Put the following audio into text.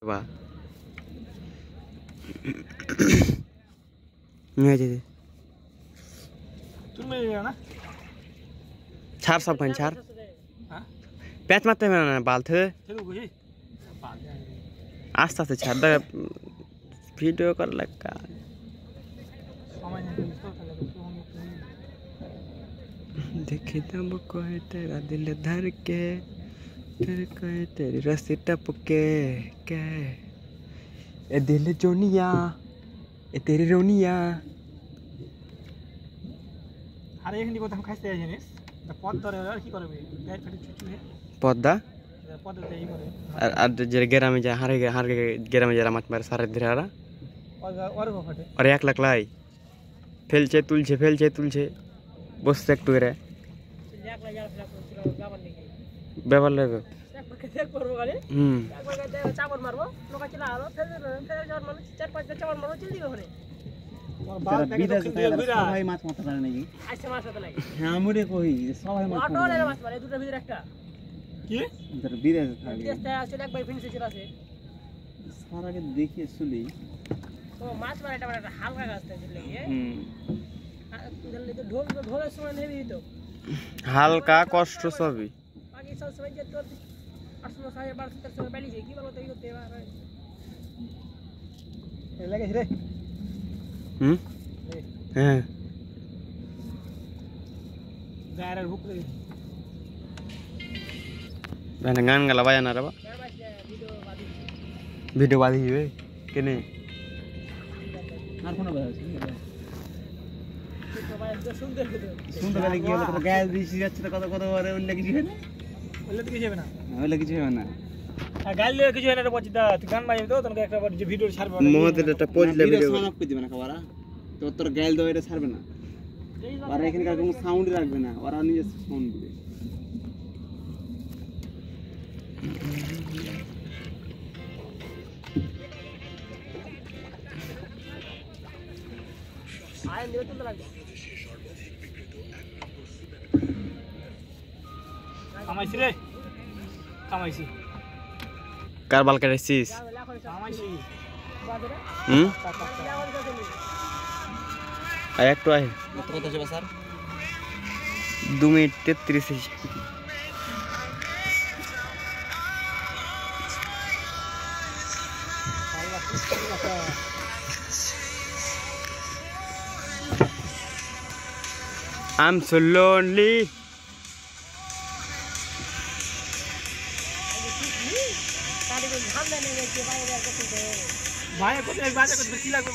वाह नहीं दे तुम में ना छार सब खान छार पैच मारते हैं ना बाल थे आस्ता से छार दा वीडियो कर लगा देखे दम को है तेरा दिल धर के तेरे को है तेरी रस्सी टपके के ए दिल जोनिया ए तेरी रोनिया আরে এখানে কথা খাইতে যাই জানিস পদ ধরে আর কি করবে গায়ে ফেটে চুচুয়ে পদ্দা পদতে এই করে আর যে গ্রামে যা হারে গ্রামে যারা মাছ মারে সারে ধরারা और को फटे और एक लाख लाई फेलছে তুলছে বসতে একটু করে এক লাখ যারা গাবার নাকি ব্যবহার লাগবে এক করব গালে একবার চাপড় মারবো লোকা চলা আলো ফের যাওয়ার মানে চার পাঁচটা চাপড় মারবো চল দিবে ওখানে সবাই মাছ মারতে পারে নাকি আচ্ছা মাছ হতে লাগে হ্যাঁ আমরে কই সবাই মাছ অটো রে মাছ মারে দুটো ভিতরে একটা কি তোর বিদেশে থাকে চেষ্টা আছে একবার ফিনিশ চলে আসে সারাকে দেখি শুলি ও মাছ মারে এটা মানে হালকা গাছ তাই লাগে দিলে তো ঢোলের সময় নেবি তো হালকা কষ্ট সবই বাকি সব সময় যে তোর 800 সাহেব 12 সময় বেলি যায় কি বলতো এই করতে পারে এ লাগে রে হ্যাঁ গায়ের হুক রে मैंने गान गला बजा ना रे बा वीडियो बाधी हुए के नहीं আর কোন বাজে শুনতে গেলে কি হলো তোর গ্যাস দিছি যাচ্ছে কত কত করে ওই লাগি যাবে না বললে তো কিছু হবে না ওই লাগি যাবে না আর গাল লিয়ে কিছু হয় না রে বচিদা তুই গান বাজাবি তো তোকে একটা যে ভিডিও ছাড়বে মোহতে একটা পজলে ভিডিও সান আপ করে দিবে না খাবারা তো তোর গাল দাও এটা ছাড়বে না আর এখানকার কোনো সাউন্ড রাখবে না ওরা নিজে সাউন্ড দিবে আয়ন দিও তো লাগবে কামাইছি রে কামাইছি কারবাল করেছিস কামাইছি আর একটু আয় কত যাবে sir 2 minute 33 I'm so lonely. ভাই কত এক বাজে কত কি লাগবে